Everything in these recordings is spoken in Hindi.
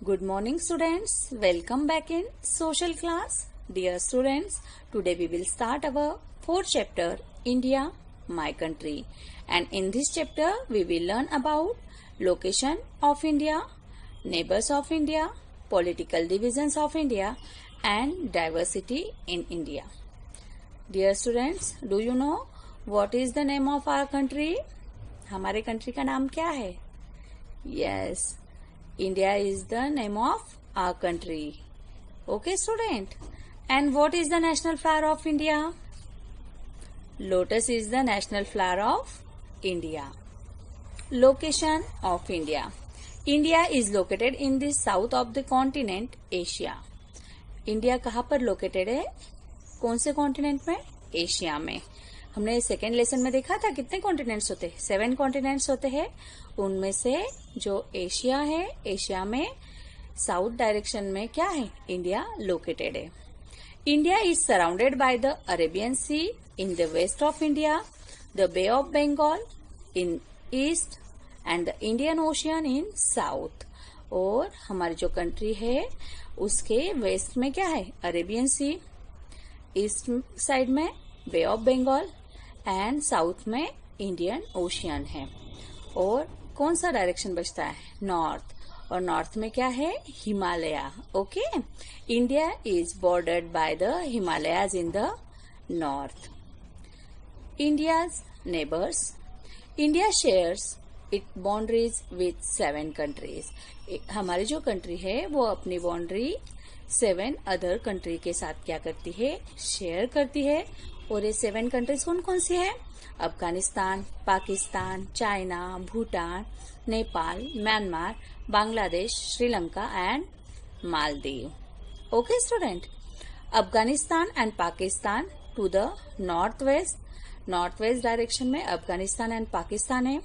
Good morning students, welcome back in social class. Dear students, today we will start our fourth chapter, India, my country. And in this chapter we will learn about location of India, neighbors of India, political divisions of India and diversity in India. Dear students, do you know what is the name of our country? हमारे country का नाम क्या है? Yes, India is the name of our country. Okay, student. And what is the national flower of India? Lotus is the national flower of India. Location of India. India is located in the south of the continent Asia. India कहाँ पर located है? कौन से continent में? एशिया में. हमने सेकेंड लेसन में देखा था कितने कॉन्टिनेंट्स होते हैं, 7 कॉन्टिनेंट्स होते हैं. उनमें से जो एशिया है, एशिया में साउथ डायरेक्शन में क्या है? इंडिया लोकेटेड है. India is surrounded by the Arabian sea in the west of India, the bay of Bengal in east and the Indian ocean in south. और हमारी जो कंट्री है उसके वेस्ट में क्या है? अरेबियन सी, ईस्ट साइड में बे ऑफ बंगाल एंड साउथ में इंडियन ओशियन है. और कौन सा डायरेक्शन बचता है? नॉर्थ. और नॉर्थ में क्या है? Himalaya. Okay, India is bordered by the Himalayas in the north. India's neighbours. India shares it boundaries with 7 countries. हमारी जो कंट्री है वो अपनी बाउंड्री 7 अदर कंट्री के साथ क्या करती है? शेयर करती है. और ये 7 कंट्रीज कौन कौन सी है? Afghanistan, Pakistan, China, Bhutan, Nepal, Myanmar, Bangladesh, Sri Lanka and Maldives. Okay student, Afghanistan and Pakistan to the north west direction में अफगानिस्तान एंड पाकिस्तान है.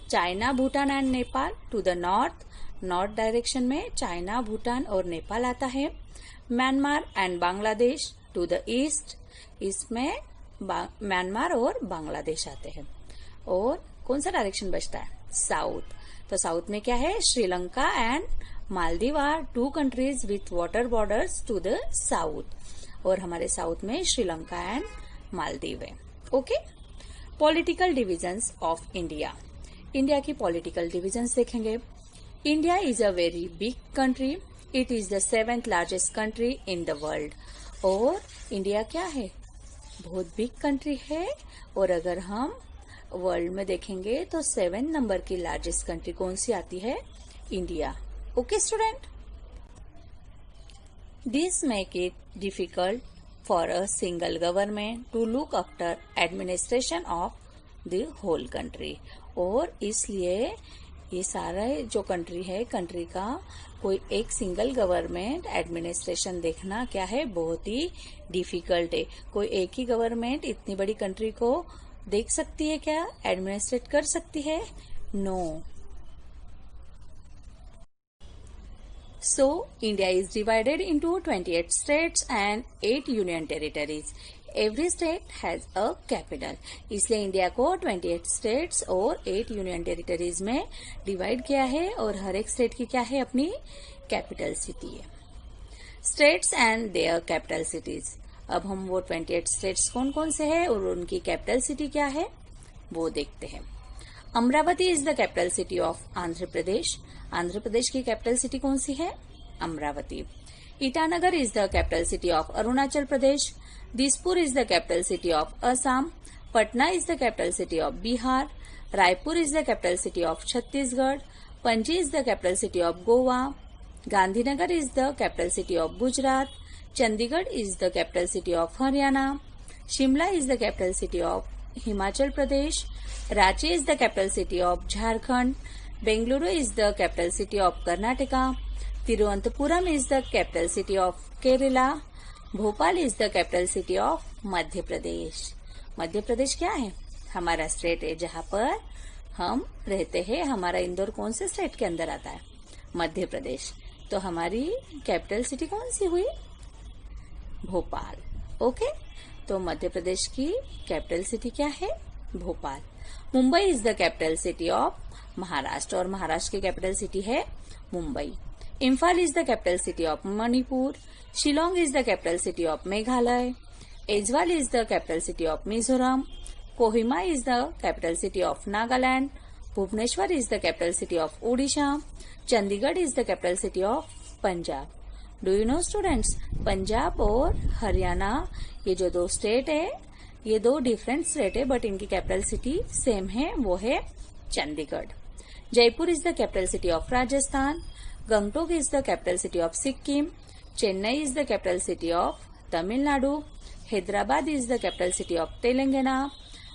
China, Bhutan and Nepal to the north direction में चाइना, भूटान और नेपाल आता है. Myanmar and Bangladesh to the east, इसमें म्यांमार और बांग्लादेश आते हैं. और कौन सा डायरेक्शन बचता है? साउथ. तो साउथ में क्या है? Sri Lanka and Maldives are 2 countries with water borders to the south. और हमारे साउथ में श्रीलंका एंड मालदीव है. Okay, political divisions of India. India की पॉलिटिकल डिविजन्स देखेंगे. India is a very big country. It is the 7th largest country in the world. और इंडिया क्या है? बहुत बिग कंट्री है. और अगर हम वर्ल्ड में देखेंगे तो 7 नंबर की लार्जेस्ट कंट्री कौन सी आती है? India. Okay student, this make it difficult for a single government to look after administration of the whole country. और इसलिए ये सारा जो कंट्री है, कंट्री का कोई एक सिंगल गवर्नमेंट एडमिनिस्ट्रेशन देखना क्या है? बहुत ही डिफिकल्ट है. कोई एक ही गवर्नमेंट इतनी बड़ी कंट्री को देख सकती है क्या? एडमिनिस्ट्रेट कर सकती है? No. So, India is divided into 28 states and 8 union territories. Every state has a capital. इसलिए इंडिया को 28 स्टेट्स और 8 यूनियन टेरिटरीज में डिवाइड किया है. और हर एक स्टेट की क्या है? अपनी कैपिटल सिटी है. States and their capital cities. अब हम वो 28 स्टेट्स कौन कौन से हैं और उनकी कैपिटल सिटी क्या है वो देखते हैं. Amaravati is the capital city of Andhra Pradesh. Andhra Pradesh की कैपिटल सिटी कौन सी है? Amaravati. Itanagar is the capital city of Arunachal Pradesh. Dispur is the capital city of Assam. Patna is the capital city of Bihar. Raipur is the capital city of Chhattisgarh. Panaji is the capital city of Goa. Gandhinagar is the capital city of Gujarat. Chandigarh is the capital city of Haryana. Shimla is the capital city of Himachal Pradesh. Ranchi is the capital city of Jharkhand. Bengaluru is the capital city of Karnataka. Thiruvananthapuram is the capital city of Kerala. Bhopal is the capital city of Madhya Pradesh. Madhya Pradesh क्या है? हमारा स्टेट है जहां पर हम रहते हैं. हमारा इंदौर कौन से स्टेट के अंदर आता है? मध्य प्रदेश. तो हमारी कैपिटल सिटी कौन सी हुई? भोपाल. ओके, तो मध्य प्रदेश की कैपिटल सिटी क्या है? Bhopal. Mumbai is the capital city of Maharashtra और महाराष्ट्र की कैपिटल सिटी है Mumbai. Imphal is the capital city of Manipur. Shillong is the capital city of Meghalaya. Aizawl is the capital city of Mizoram. Kohima is the capital city of Nagaland. Bhubaneswar is the capital city of Odisha. Chandigarh is the capital city of Punjab. Do you know students, Punjab और हरियाणा ये जो दो स्टेट है, ये दो डिफरेंट स्टेट है बट इनकी कैपिटल सिटी सेम है, वो है Chandigarh. Jaipur is the capital city of Rajasthan. Gangtok is the capital city of Sikkim. Chennai is the capital city of Tamil Nadu. Hyderabad is the capital city of Telangana.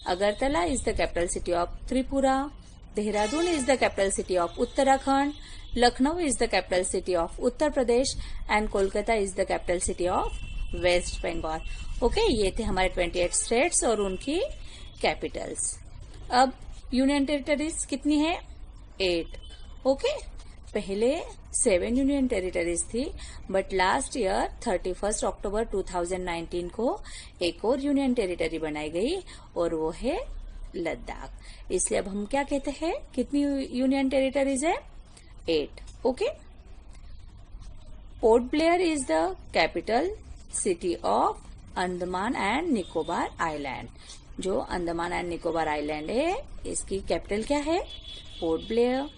Agartala is the capital city of Tripura. Dehradun is the capital city of Uttarakhand. Lucknow is the capital city of Uttar Pradesh and Kolkata is the capital city of west Bengal. Okay, ये थे हमारे 28 स्टेट्स और उनकी कैपिटल्स. अब यूनियन टेरिटरीज कितनी है? 8. ओके, पहले 7 यूनियन टेरिटरीज थी बट लास्ट ईयर 31 अक्टूबर 2019 को एक और यूनियन टेरिटरी बनाई गई और वो है लद्दाख. इसलिए अब हम क्या कहते हैं, कितनी यूनियन टेरिटरीज है? 8. Okay. Port Blair is the capital city of Andaman and Nicobar island. जो अंडमान एंड निकोबार आइलैंड है इसकी कैपिटल क्या है? Port Blair.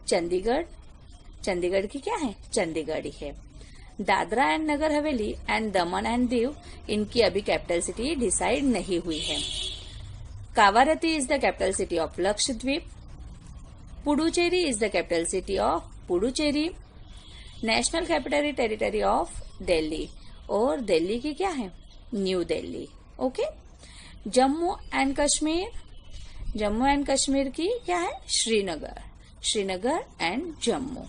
चंडीगढ़, चंडीगढ़ की क्या है? चंडीगढ़ ही है. Dadra and Nagar Haveli and Daman and Diu, इनकी अभी कैपिटल सिटी डिसाइड नहीं हुई है. Kavaratti is the capital city of Lakshadweep. Puducherry is the capital city of Puducherry. National capital territory of Delhi, और दिल्ली की क्या है? New Delhi. Okay. Jammu and Kashmir, Jammu and Kashmir की क्या है? श्रीनगर, श्रीनगर एंड जम्मू.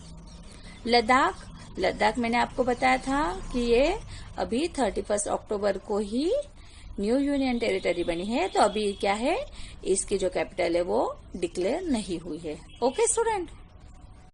लद्दाख, लद्दाख मैंने आपको बताया था कि ये अभी 31 अक्टूबर को ही न्यू यूनियन टेरिटरी बनी है, तो अभी क्या है, इसकी जो कैपिटल है वो डिक्लेयर नहीं हुई है. Okay student.